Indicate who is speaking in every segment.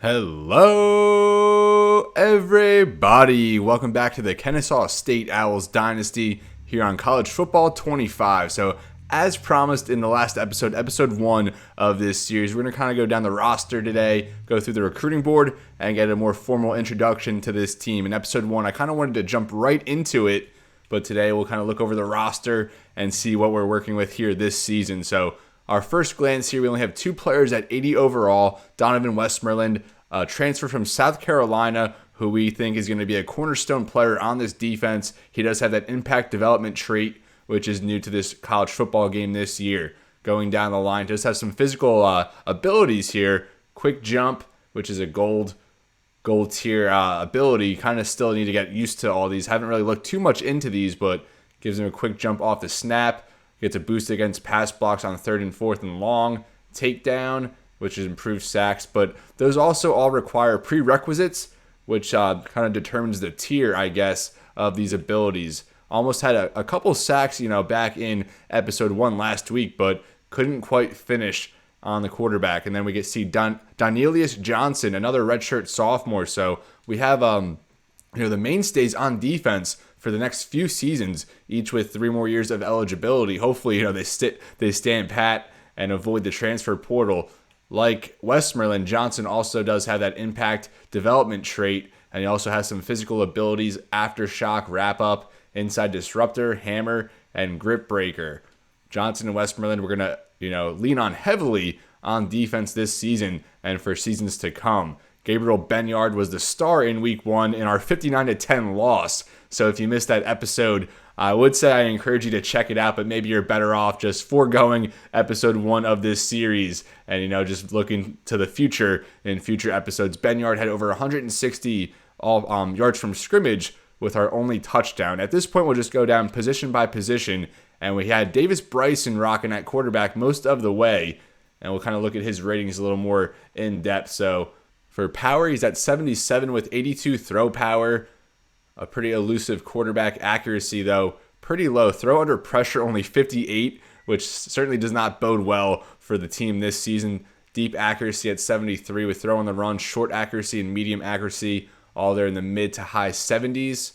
Speaker 1: Hello, everybody. Welcome back to the Kennesaw State Owls Dynasty here on College Football 25. So, as promised in the last episode, episode 1 of this series, we're going to kind of go down the roster today, go through the recruiting board, and get a more formal introduction to this team. In episode 1, I kind of wanted to jump right into it, but today we'll kind of look over the roster and see what we're working with here this season. So, our first glance here, we only have 2 players at 80 overall. Donovan Westmoreland, a transfer from South Carolina, who we think is going to be a cornerstone player on this defense. He does have that impact development trait, which is new to this college football game this year. Going down the line, does have some physical abilities here. Quick jump, which is a gold tier ability. Kind of still need to get used to all these. Haven't really looked too much into these, but gives him a quick jump off the snap. Gets a boost against pass blocks on 3rd and 4th and long. Takedown, which is improved sacks. But those also all require prerequisites, which kind of determines the tier, I guess, of these abilities. Almost had a couple sacks, back in episode 1 last week, but couldn't quite finish on the quarterback. And then we get to see Donelius Johnson, another redshirt sophomore. So we have the mainstays on defense for the next few seasons, each with 3 more years of eligibility. Hopefully, they stand pat and avoid the transfer portal. Like Westmoreland, Johnson also does have that impact development trait, and he also has some physical abilities: aftershock, wrap up, inside disruptor, hammer, and grip breaker. Johnson and Westmoreland, we're gonna lean on heavily on defense this season and for seasons to come. Gabriel Benyard was the star in week 1 in our 59-10 loss. So if you missed that episode, I would say I encourage you to check it out, but maybe you're better off just foregoing episode 1 of this series and, just looking to the future in future episodes. Benyard had over 160 yards from scrimmage with our only touchdown. At this point, we'll just go down position by position, and we had Davis Bryson rocking at quarterback most of the way, and we'll kind of look at his ratings a little more in depth. So for power, he's at 77 with 82 throw power. A pretty elusive quarterback. Accuracy, though, pretty low. Throw under pressure, only 58, which certainly does not bode well for the team this season. Deep accuracy at 73 with throw on the run. Short accuracy and medium accuracy, all there in the mid to high 70s.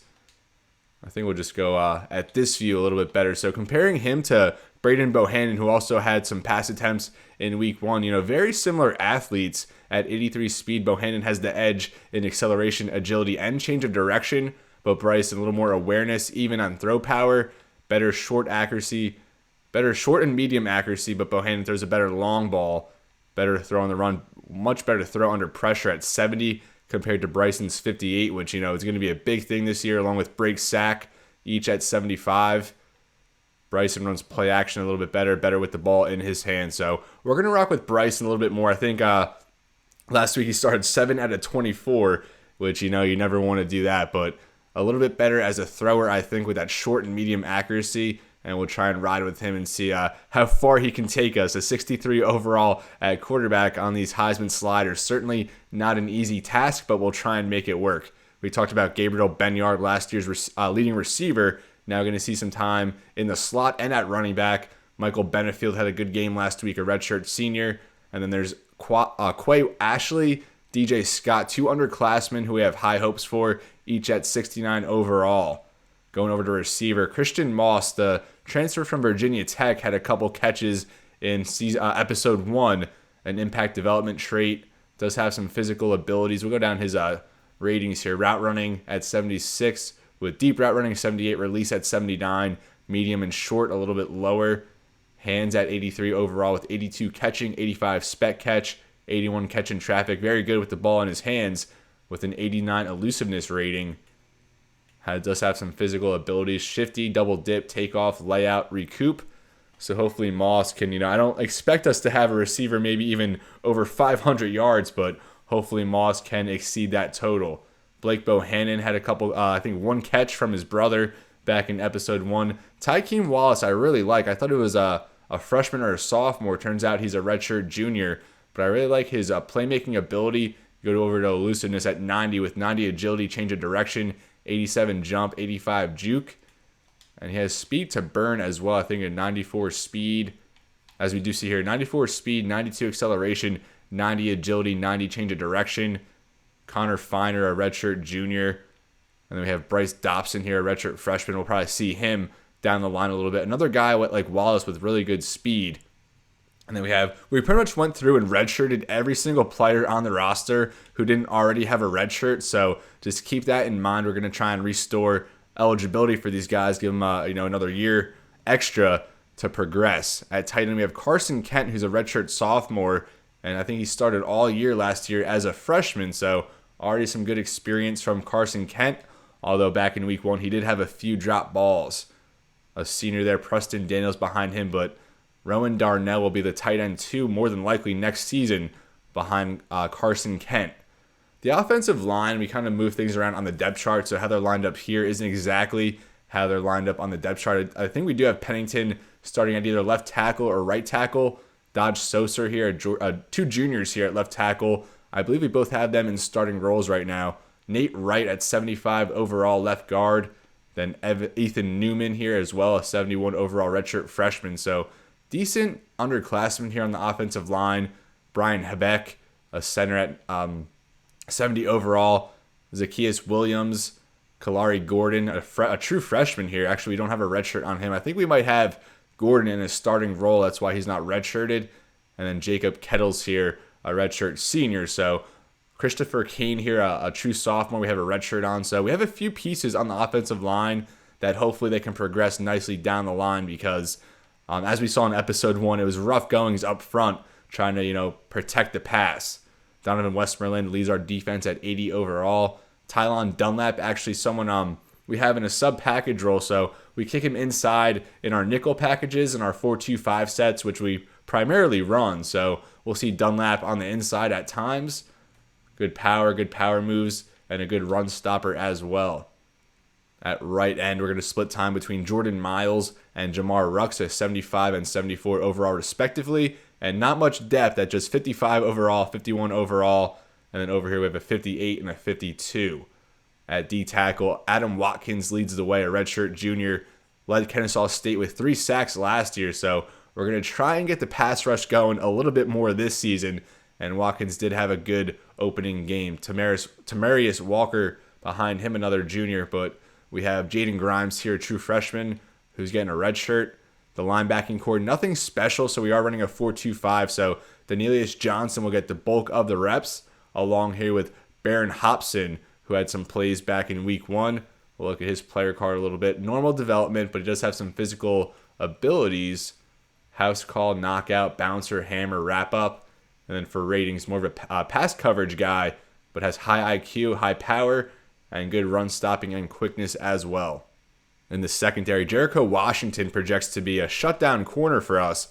Speaker 1: I think we'll just go at this view a little bit better. So comparing him to Braden Bohannon, who also had some pass attempts in week 1, very similar athletes. At 83 speed, Bohannon has the edge in acceleration, agility, and change of direction, but Bryce a little more awareness, even on throw power, better short and medium accuracy, but Bohannon throws a better long ball, better throw on the run, much better throw under pressure at 70 compared to Bryson's 58, which, is going to be a big thing this year, along with break sack, each at 75. Bryson runs play action a little bit better with the ball in his hand. So we're going to rock with Bryson a little bit more. I think last week he started 7 out of 24, which, you never want to do that, but a little bit better as a thrower, I think, with that short and medium accuracy, and we'll try and ride with him and see how far he can take us. A 63 overall at quarterback on these Heisman sliders. Certainly not an easy task, but we'll try and make it work. We talked about Gabriel Benyard, last year's leading receiver. Now going to see some time in the slot and at running back. Michael Benefield had a good game last week, a redshirt senior. And then there's Quay Ashley, DJ Scott, 2 underclassmen who we have high hopes for, each at 69 overall. Going over to receiver, Christian Moss, the transfer from Virginia Tech, had a couple catches in episode 1, an impact development trait, does have some physical abilities. We'll go down his ratings here. Route running at 76, with deep route running 78, release at 79, medium and short a little bit lower. Hands at 83 overall with 82 catching, 85 spec catch, 81 catch in traffic. Very good with the ball in his hands with an 89 elusiveness rating. Does have some physical abilities. Shifty, double dip, takeoff, layout, recoup. So hopefully Moss can, I don't expect us to have a receiver maybe even over 500 yards, but hopefully Moss can exceed that total. Blake Bohannon had a couple, I think 1 catch from his brother back in episode 1. Tykeem Wallace I really like. I thought it was a freshman or a sophomore. Turns out he's a redshirt junior, but I really like his playmaking ability. Go over to elusiveness at 90 with 90 agility, change of direction, 87 jump, 85 juke. And he has speed to burn as well. I think a 94 speed, as we do see here. 94 speed, 92 acceleration, 90 agility, 90 change of direction. Connor Finer, a redshirt junior. And then we have Bryce Dobson here, a redshirt freshman. We'll probably see him down the line a little bit. Another guy like Wallace with really good speed. And then we pretty much went through and redshirted every single player on the roster who didn't already have a redshirt. So just keep that in mind. We're going to try and restore eligibility for these guys, give them another year extra to progress. At tight end, we have Carson Kent, who's a redshirt sophomore, and I think he started all year last year as a freshman. So already some good experience from Carson Kent. Although back in week 1, he did have a few drop balls. A senior there, Preston Daniels behind him, but Rowan Darnell will be the tight end 2 more than likely next season behind Carson Kent. The offensive line, we kind of move things around on the depth chart, so how they're lined up here isn't exactly how they're lined up on the depth chart. I think we do have Pennington starting at either left tackle or right tackle. Dodge Soser here, 2 juniors here at left tackle. I believe we both have them in starting roles right now. Nate Wright at 75 overall left guard. Then Ethan Newman here as well, a 71 overall redshirt freshman. So decent underclassmen here on the offensive line. Brian Hebeck, a center at 70 overall. Zacchaeus Williams, Kalari Gordon, a true freshman here. Actually, we don't have a redshirt on him. I think we might have Gordon in his starting role. That's why he's not redshirted. And then Jacob Kettles here, a redshirt senior. So Christopher Kane here, a true sophomore. We have a redshirt on. So we have a few pieces on the offensive line that hopefully they can progress nicely down the line because as we saw in episode 1, it was rough goings up front trying to, protect the pass. Donovan Westmoreland leads our defense at 80 overall. Tylon Dunlap, actually someone we have in a sub-package role, so we kick him inside in our nickel packages and our 4-2-5 sets, which we primarily run. So we'll see Dunlap on the inside at times. Good power moves, and a good run stopper as well. At right end, we're going to split time between Jordan Miles and Jamar Rux at 75 and 74 overall respectively, and not much depth at just 55 overall, 51 overall, and then over here we have a 58 and a 52. At D tackle, Adam Watkins leads the way, a redshirt junior, led Kennesaw State with 3 sacks last year, so we're going to try and get the pass rush going a little bit more this season, and Watkins did have a good opening game. Tamarius Walker behind him, another junior, but we have Jaden Grimes here, a true freshman, who's getting a red shirt. The linebacking core, nothing special, so we are running a 4-2-5, so Donelius Johnson will get the bulk of the reps, along here with Baron Hobson, who had some plays back in week 1. We'll look at his player card a little bit. Normal development, but he does have some physical abilities. House call, knockout, bouncer, hammer, wrap up. And then for ratings, more of a pass coverage guy, but has high IQ, high power, and good run stopping and quickness as well. In the secondary, Jericho Washington projects to be a shutdown corner for us.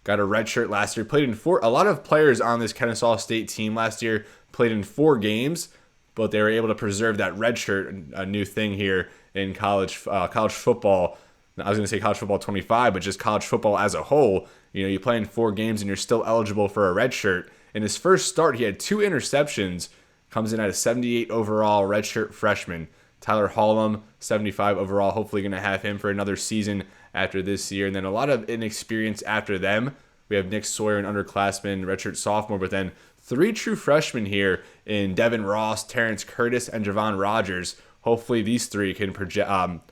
Speaker 1: Got a red shirt last year. Played in 4. A lot of players on this Kennesaw State team last year played in 4 games, but they were able to preserve that red shirt, a new thing here in college football. I was going to say college football 25, but just college football as a whole. You play in 4 games and you're still eligible for a red shirt. In his first start, he had 2 interceptions. Comes in at a 78 overall redshirt freshman. Tyler Hollum, 75 overall. Hopefully going to have him for another season after this year. And then a lot of inexperience after them. We have Nick Sawyer, an underclassman, redshirt sophomore, but then 3 true freshmen here in Devin Ross, Terrence Curtis, and Javon Rogers. Hopefully these 3 can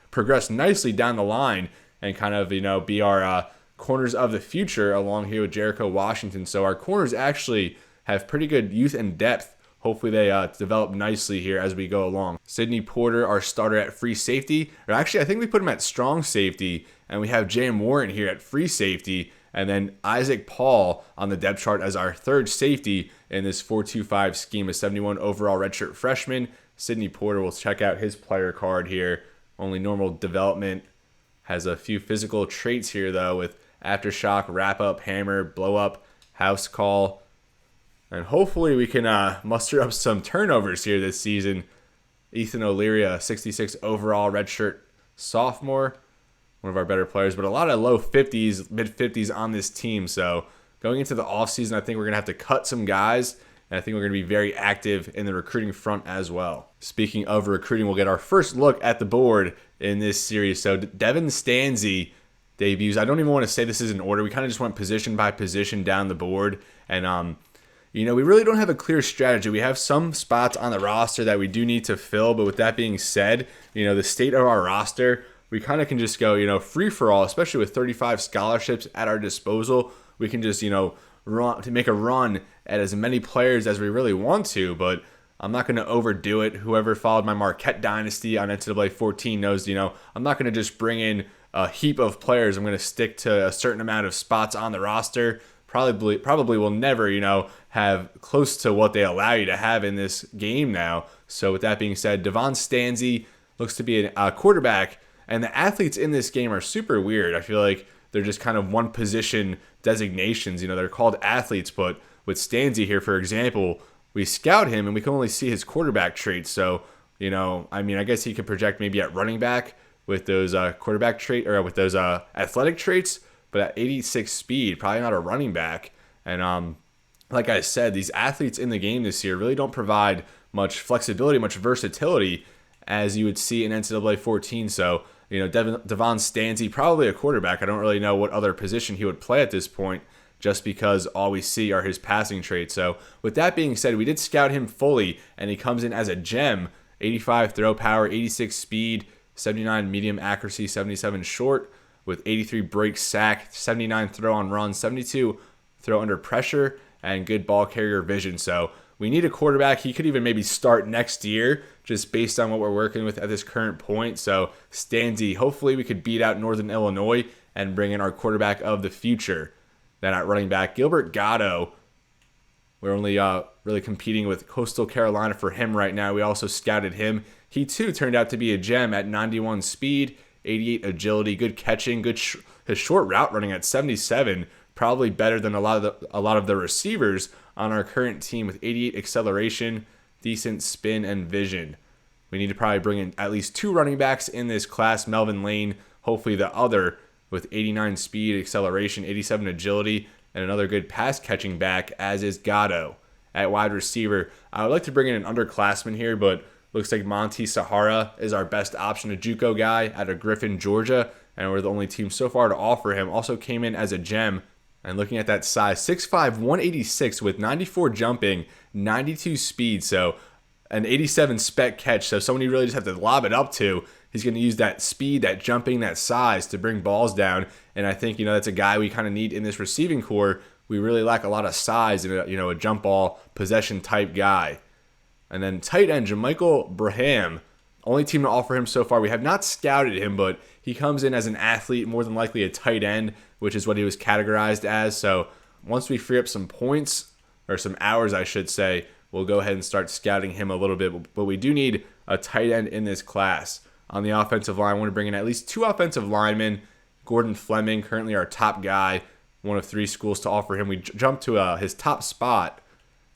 Speaker 1: progress nicely down the line and kind of, be our corners of the future along here with Jericho Washington. So our corners actually have pretty good youth and depth. Hopefully they develop nicely here as we go along. Sidney Porter, our starter at free safety. Or actually, I think we put him at strong safety. And we have Jam Warren here at free safety. And then Isaac Paul on the depth chart as our third safety in this 4-2-5 scheme. A 71 overall redshirt freshman. Sidney Porter, will check out his player card here. Only normal development. Has a few physical traits here, though, with aftershock, wrap-up, hammer, blow-up, house call. And hopefully we can muster up some turnovers here this season. Ethan O'Leary, a 66 overall redshirt sophomore. One of our better players, but a lot of low 50s, mid-50s on this team. So going into the offseason, I think we're going to have to cut some guys. And I think we're going to be very active in the recruiting front as well. Speaking of recruiting, we'll get our first look at the board in this series. So Devin Stanzi debuts. I don't even want to say this is in order. We kind of just went position by position down the board. And we really don't have a clear strategy. We have some spots on the roster that we do need to fill, but with that being said, the state of our roster, we kind of can just go, free for all, especially with 35 scholarships at our disposal. We can just, make a run at as many players as we really want to, but I'm not going to overdo it. Whoever followed my Marquette Dynasty on NCAA 14 knows, I'm not going to just bring in a heap of players. I'm going to stick to a certain amount of spots on the roster. Probably will never, have close to what they allow you to have in this game now. So with that being said, Devon Stanzi looks to be a quarterback, and the athletes in this game are super weird. I feel like they're just kind of one position designations. They're called athletes, but with Stanzi here, for example, we scout him and we can only see his quarterback traits. So, I guess he could project maybe at running back with those quarterback trait or with those athletic traits, but at 86 speed, probably not a running back. And like I said, these athletes in the game this year really don't provide much flexibility, much versatility as you would see in NCAA 14. So, Devon Stanzi, probably a quarterback. I don't really know what other position he would play at this point, just because all we see are his passing traits. So with that being said, we did scout him fully, and he comes in as a gem. 85 throw power, 86 speed, 79 medium accuracy, 77 short, with 83 break sack, 79 throw on run, 72 throw under pressure, and good ball carrier vision. So we need a quarterback. He could even maybe start next year, just based on what we're working with at this current point. So Stanzi, hopefully we could beat out Northern Illinois and bring in our quarterback of the future. Then at running back, Gilbert Gatto. We're only really competing with Coastal Carolina for him right now. We also scouted him. He too turned out to be a gem at 91 speed, 88 agility, good catching, his short route running at 77, probably better than a lot of the receivers on our current team, with 88 acceleration, decent spin and vision. We need to probably bring in at least 2 running backs in this class. Melvin Lane, hopefully the other, with 89 speed, acceleration, 87 agility, and another good pass catching back, as is Gatto. At wide receiver, I would like to bring in an underclassman here, but looks like Monty Sahara is our best option, a JUCO guy out of Griffin, Georgia, and we're the only team so far to offer him. Also came in as a gem, and looking at that size, 6'5", 186 with 94 jumping, 92 speed, so an 87 spec catch, so someone you really just have to lob it up to. He's going to use that speed, that jumping, that size to bring balls down. And I think, that's a guy we kind of need in this receiving core. We really lack a lot of size and, a jump ball possession type guy. And then tight end, Jamichael Braham. Only team to offer him so far. We have not scouted him, but he comes in as an athlete, more than likely a tight end, which is what he was categorized as. So once we free up some points, or some hours, I should say, we'll go ahead and start scouting him a little bit. But we do need a tight end in this class. On the offensive line, I want to bring in at least 2 offensive linemen. Gordon Fleming, currently our top guy, one of 3 schools to offer him. We jumped to his top spot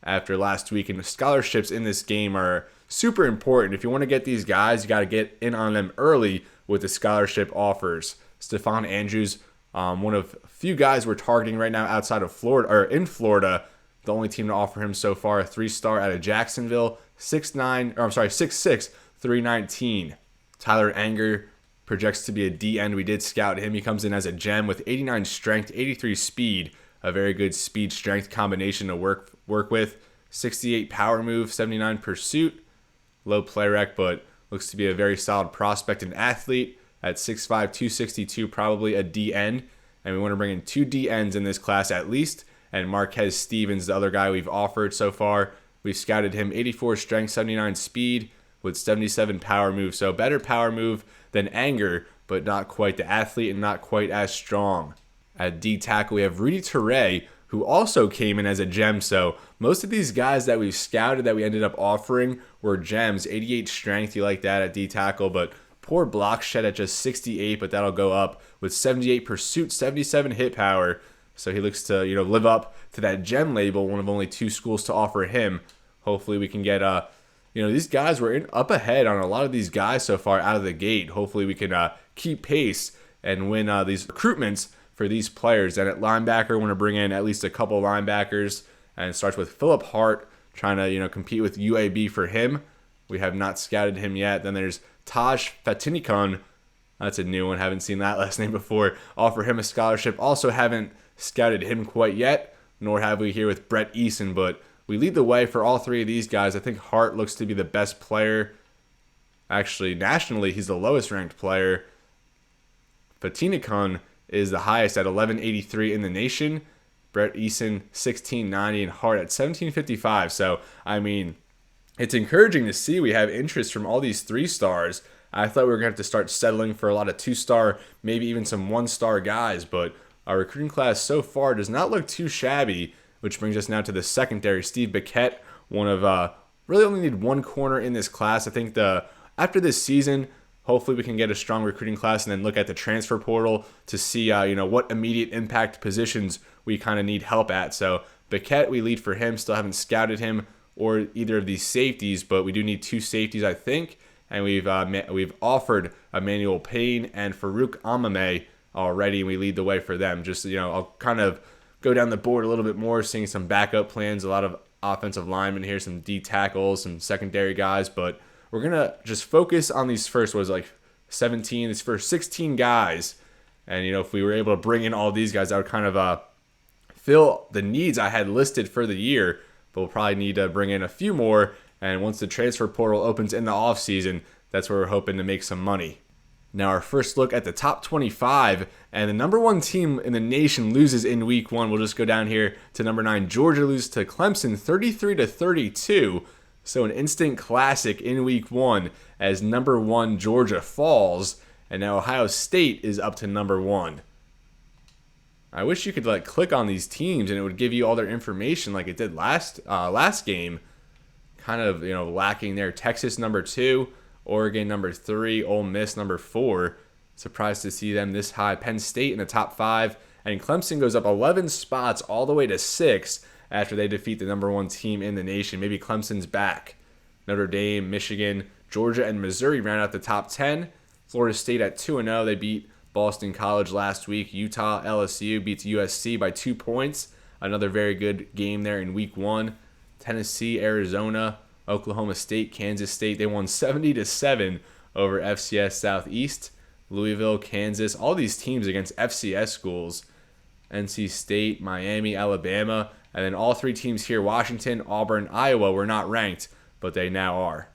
Speaker 1: after last week, and the scholarships in this game are super important. If you want to get these guys, you got to get in on them early with the scholarship offers. Stephon Andrews, one of few guys we're targeting right now outside of Florida, or in Florida. The only team to offer him so far, a 3-star out of Jacksonville, 6'6", 319. Tyler Anger projects to be a D end. We did scout him. He comes in as a gem with 89 strength, 83 speed, a very good speed strength combination to work with. 68 power move, 79 pursuit, low play rec, but looks to be a very solid prospect and athlete. At 6'5", 262, probably a D end. And we want to bring in 2 D ends in this class at least. And Marquez Stevens, the other guy we've offered so far. We've scouted him, 84 strength, 79 speed, with 77 power move. So better power move than Anger, but not quite the athlete and not quite as strong. At D tackle, we have Rudy Teray, who also came in as a gem. So most of these guys that we've scouted that we ended up offering were gems. 88 strength, you like that at D tackle, but poor block shed at just 68, but that'll go up with 78 pursuit, 77 hit power. So he looks to, live up to that gem label, one of only 2 schools to offer him. Hopefully we can get these guys were up ahead on a lot of these guys so far out of the gate. Hopefully we can keep pace and win these recruitments for these players. And at linebacker, we want to bring in at least a couple linebackers, and it starts with Philip Hart, trying to compete with UAB for him. We have not scouted him yet. Then there's Taj Fatinikon. That's a new one. Haven't seen that last name before. Offer him a scholarship. Also haven't scouted him quite yet. nor have we here with Brett Eason, but we lead the way for all three of these guys. I think Hart looks to be the best player. Actually, nationally, he's the lowest ranked player. Fatinikun is the highest at 1183 in the nation. Brett Eason, 1690, and Hart at 1755. So, I mean, it's encouraging to see we have interest from all these 3-stars. I thought we were going to have to start settling for a lot of 2-star, maybe even some 1-star guys, but our recruiting class so far does not look too shabby, which brings us now to the secondary. Steve Biquette, one of, really only need one corner in this class. I think after this season, hopefully we can get a strong recruiting class and then look at the transfer portal to see, what immediate impact positions we kind of need help at. So Biquette, we lead for him. Still haven't scouted him or either of these safeties, but we do need 2 safeties, I think. And we've offered Emmanuel Payne and Farouk Amame already, and we lead the way for them. Just, I'll kind of go down the board a little bit more, seeing some backup plans, a lot of offensive linemen here, some D tackles, some secondary guys, but we're going to just focus on these first, these first 16 guys. And, if we were able to bring in all these guys, that would kind of fill the needs I had listed for the year, but we'll probably need to bring in a few more. And once the transfer portal opens in the offseason, that's where we're hoping to make some money. Now our first look at the top 25, and the number 1 team in the nation loses in week 1. We'll just go down here to number 9. Georgia loses to Clemson 33-32. So an instant classic in week 1 as number 1 Georgia falls, and now Ohio State is up to number 1. I wish you could click on these teams and it would give you all their information like it did last game. Kind of lacking there. Texas number 2, Oregon number 3, Ole Miss number 4. Surprised to see them this high. Penn State in the top 5, and Clemson goes up 11 spots all the way to 6 after they defeat the number 1 team in the nation. Maybe Clemson's back. Notre Dame, Michigan, Georgia, and Missouri round out the top 10. Florida State at 2-0. They beat Boston College last week. Utah, LSU beats USC by 2 points. Another very good game there in week 1. Tennessee, Arizona, Oklahoma State, Kansas State. They won 70-7 over FCS Southeast. Louisville, Kansas. All these teams against FCS schools. NC State, Miami, Alabama. And then all 3 teams here, Washington, Auburn, Iowa, were not ranked, but they now are.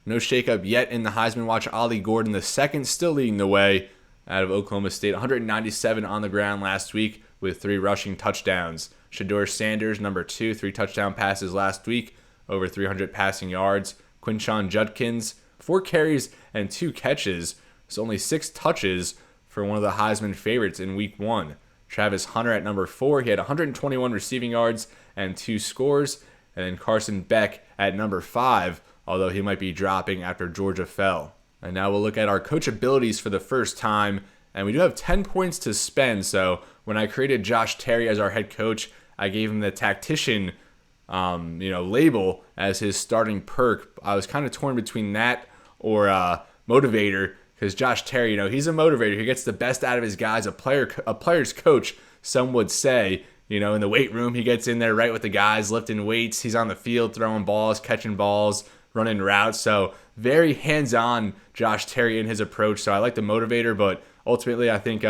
Speaker 1: No shakeup yet in the Heisman watch. Ollie Gordon, the second, still leading the way out of Oklahoma State. 197 on the ground last week with 3 rushing touchdowns. Shedeur Sanders, number 2, 3 touchdown passes last week, over 300 passing yards. Quinshon Judkins, 4 carries and 2 catches. So only 6 touches for one of the Heisman favorites in week 1. Travis Hunter at number 4, he had 121 receiving yards and 2 scores. And then Carson Beck at number 5, although he might be dropping after Georgia fell. And now we'll look at our coach abilities for the first time. And we do have 10 points to spend. So when I created Josh Terry as our head coach, I gave him the tactician label as his starting perk. I was kind of torn between that or motivator, because Josh Terry, he's a motivator. He gets the best out of his guys, a player's coach, some would say. In the weight room, he gets in there right with the guys, lifting weights. He's on the field, throwing balls, catching balls, running routes. So very hands-on Josh Terry in his approach. So I like the motivator, but ultimately I think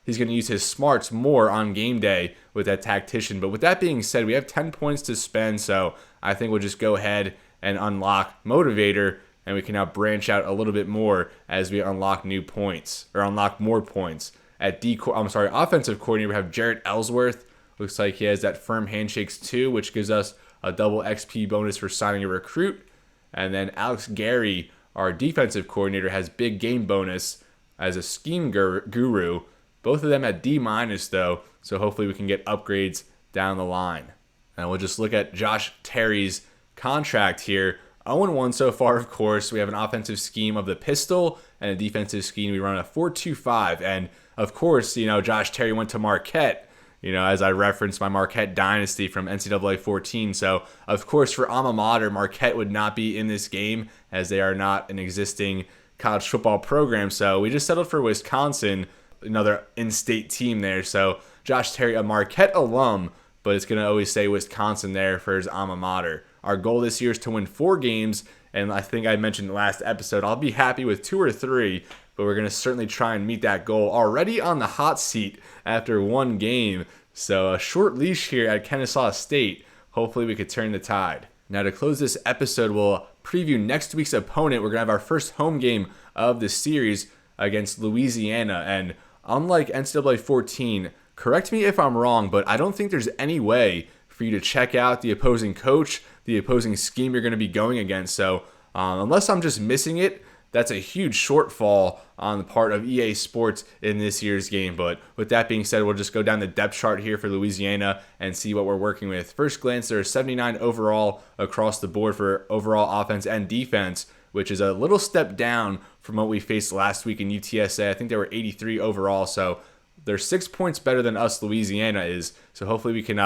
Speaker 1: he's going to use his smarts more on game day with that tactician. But with that being said, we have 10 points to spend, so I think we'll just go ahead and unlock motivator, and we can now branch out a little bit more as we unlock new points, or unlock more points. At offensive coordinator, we have Jarrett Ellsworth. Looks like he has that firm handshakes too, which gives us a double XP bonus for signing a recruit. And then Alex Gary, our defensive coordinator, has big game bonus as a scheme guru. Both of them at D- though, so hopefully we can get upgrades down the line. And we'll just look at Josh Terry's contract here. 0-1 so far, of course. We have an offensive scheme of the pistol and a defensive scheme. We run a 4-2-5. And, of course, Josh Terry went to Marquette, as I referenced my Marquette Dynasty from NCAA 14. So, of course, for alma mater, Marquette would not be in this game as they are not an existing college football program. So we just settled for Wisconsin, another in-state team there. So Josh Terry, a Marquette alum, but it's going to always say Wisconsin there for his alma mater. Our goal this year is to win 4 games, and I think I mentioned last episode, I'll be happy with 2 or 3, but we're going to certainly try and meet that goal. Already on the hot seat after 1 game, So a short leash here at Kennesaw State. Hopefully we could turn the tide. Now to close this episode, we'll preview next week's opponent. We're going to have our first home game of the series against Louisiana. And unlike NCAA 14, correct me if I'm wrong, but I don't think there's any way for you to check out the opposing coach, the opposing scheme you're going to be going against. So unless I'm just missing it, that's a huge shortfall on the part of EA Sports in this year's game. But with that being said, we'll just go down the depth chart here for Louisiana and see what we're working with. First glance, there are 79 overall across the board for overall offense and defense, which is a little step down from what we faced last week in UTSA. I think they were 83 overall, so they're 6 points better than us, Louisiana is. So hopefully we can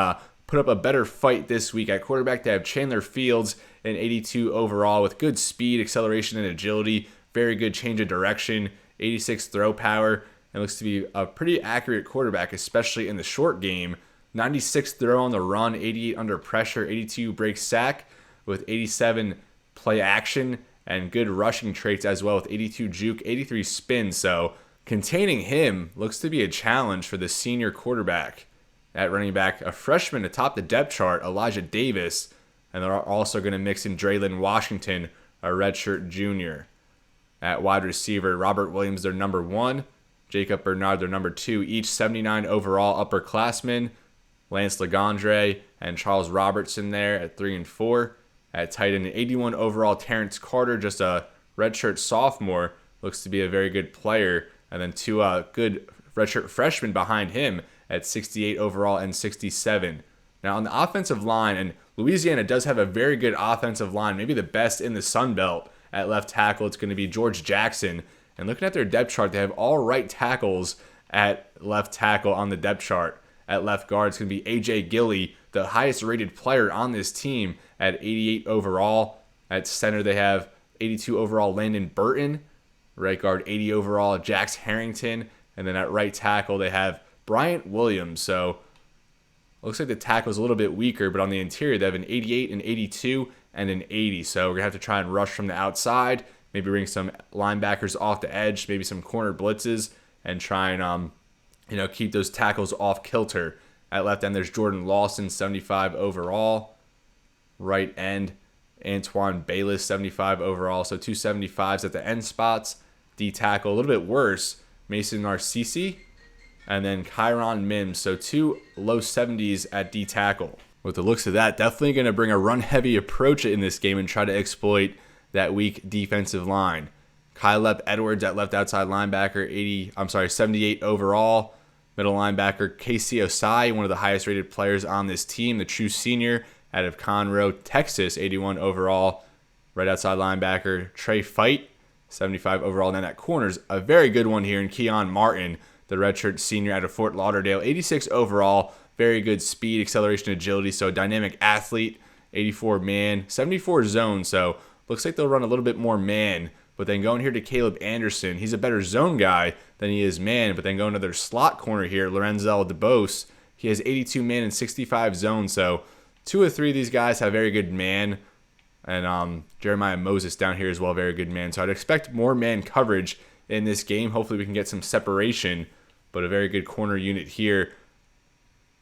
Speaker 1: put up a better fight this week. At quarterback, they have Chandler Fields in 82 overall with good speed, acceleration, and agility. Very good change of direction, 86 throw power, and looks to be a pretty accurate quarterback, especially in the short game. 96 throw on the run, 88 under pressure, 82 break sack with 87 play action, and good rushing traits as well with 82 juke, 83 spin. So containing him looks to be a challenge for the senior quarterback. At running back, a freshman atop the depth chart, Elijah Davis, and they're also going to mix in Draylon Washington, a redshirt junior. At wide receiver, Robert Williams, their number 1. Jacob Bernard, their number 2. Each 79 overall upperclassmen. Lance Legendre and Charles Robertson there at 3 and 4. At tight end, 81 overall, Terrence Carter, just a redshirt sophomore. Looks to be a very good player. And then 2 good redshirt freshmen behind him at 68 overall and 67. Now on the offensive line, and Louisiana does have a very good offensive line, maybe the best in the Sun Belt. At left tackle, it's going to be George Jackson. And looking at their depth chart, they have all right tackles at left tackle on the depth chart. At left guard, it's going to be A.J. Gilly, the highest rated player on this team at 88 overall. At center, they have 82 overall Landon Burton. Right guard, 80 overall Jax Harrington. And then at right tackle, they have Bryant Williams. So looks like the tackle's a little bit weaker, but on the interior, they have an 88, an 82, and an 80. So we're going to have to try and rush from the outside, maybe bring some linebackers off the edge, maybe some corner blitzes, and try and keep those tackles off kilter. At left end, there's Jordan Lawson, 75 overall. Right end, Antoine Bayless, 75 overall. So 2 75s at the end spots. D tackle, a little bit worse, Mason Narcisi. And then Kyron Mims, so 2 low 70s at D tackle. With the looks of that, definitely going to bring a run-heavy approach in this game and try to exploit that weak defensive line. Kyleb Edwards at left outside linebacker, 78 overall. Middle linebacker Casey Osai, one of the highest rated players on this team, the true senior out of Conroe, Texas, 81 overall. Right outside linebacker Trey Fight, 75 overall. And then at corners, a very good one here in Keon Martin, the redshirt senior out of Fort Lauderdale, 86 overall. Very good speed, acceleration, agility. So dynamic athlete, 84 man, 74 zone. So looks like they'll run a little bit more man. But then going here to Caleb Anderson, he's a better zone guy than he is man. But then going to their slot corner here, Lorenzel DeBose, he has 82 man and 65 zone. So 2 or 3 of these guys have very good man. And Jeremiah Moses down here as well, very good man. So I'd expect more man coverage in this game. Hopefully we can get some separation. But a very good corner unit here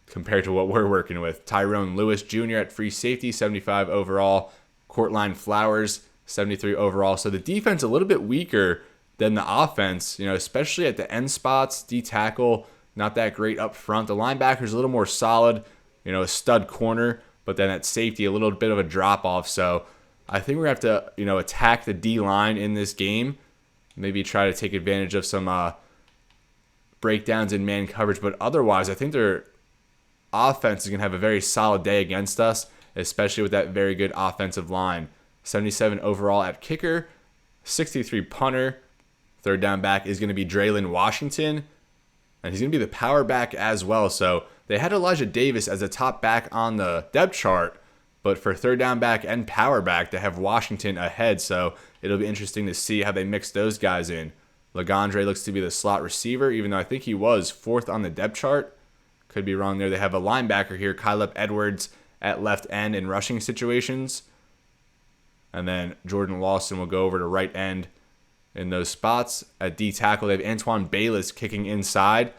Speaker 1: compared to what we're working with. Tyrone Lewis Jr. at free safety, 75 overall. Courtline Flowers, 73 overall. So the defense a little bit weaker than the offense, especially at the end spots. D tackle, not that great up front. The linebacker's a little more solid, a stud corner, but then at safety, a little bit of a drop off. So I think we're going to have to, attack the D line in this game. Maybe try to take advantage of some breakdowns in man coverage, but otherwise, I think their offense is going to have a very solid day against us, especially with that very good offensive line. 77 overall at kicker, 63 punter. Third down back is going to be Draylon Washington, and he's going to be the power back as well. So they had Elijah Davis as a top back on the depth chart, but for third down back and power back, they have Washington ahead. So it'll be interesting to see how they mix those guys in. Legendre looks to be the slot receiver, even though I think he was 4th on the depth chart. Could be wrong there. They have a linebacker here, Kyleb Edwards, at left end in rushing situations. And then Jordan Lawson will go over to right end in those spots. At D tackle, they have Antoine Bayless kicking inside,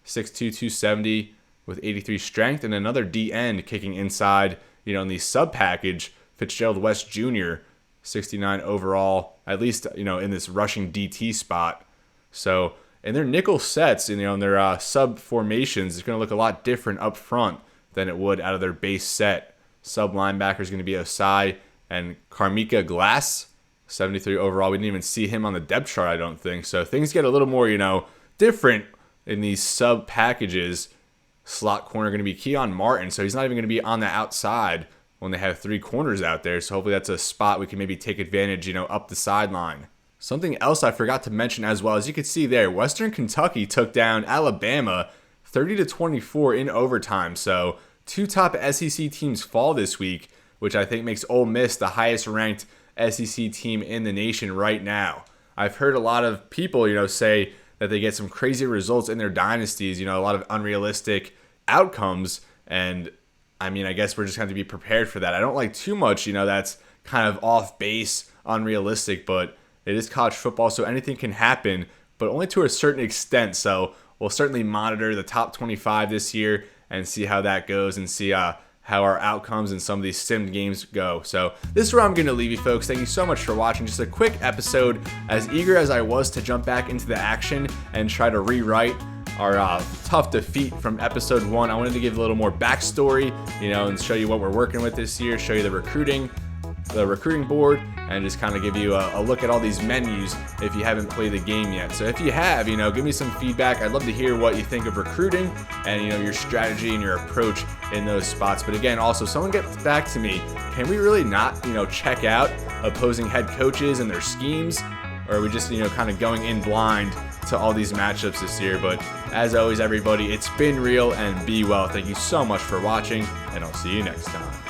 Speaker 1: 6'2", 270. with 83 strength, and another D end kicking inside, in the sub package, Fitzgerald West Jr., 69 overall, at least, in this rushing DT spot. So in their nickel sets, in their sub formations, it's going to look a lot different up front than it would out of their base set. Sub linebacker is going to be Osai and Carmika Glass, 73 overall. We didn't even see him on the depth chart, I don't think. So things get a little more, different in these sub packages. Slot corner going to be Keon Martin, so he's not even going to be on the outside when they have 3 corners out there. So hopefully that's a spot we can maybe take advantage, up the sideline. Something else I forgot to mention as well, as you can see there, Western Kentucky took down Alabama 30-24 in overtime. So 2 top SEC teams fall this week, which I think makes Ole Miss the highest ranked SEC team in the nation right now. I've heard a lot of people, say that they get some crazy results in their dynasties, a lot of unrealistic outcomes. And I mean, I guess we're just going to be prepared for that. I don't like too much, that's kind of off base, unrealistic, but it is college football, so anything can happen, but only to a certain extent. So we'll certainly monitor the top 25 this year and see how that goes and see how our outcomes in some of these sim games go. So this is where I'm going to leave you, folks. Thank you so much for watching. Just a quick episode. As eager as I was to jump back into the action and try to rewrite our tough defeat from episode 1, I wanted to give a little more backstory, and show you what we're working with this year, show you the recruiting board, and just kind of give you a look at all these menus if you haven't played the game yet. So if you have, give me some feedback. I'd love to hear what you think of recruiting and, your strategy and your approach in those spots. But again, also, someone get back to me. Can we really not, check out opposing head coaches and their schemes? Or are we just, kind of going in blind to all these matchups this year? But as always, everybody, it's been real, and be well. Thank you so much for watching, and I'll see you next time.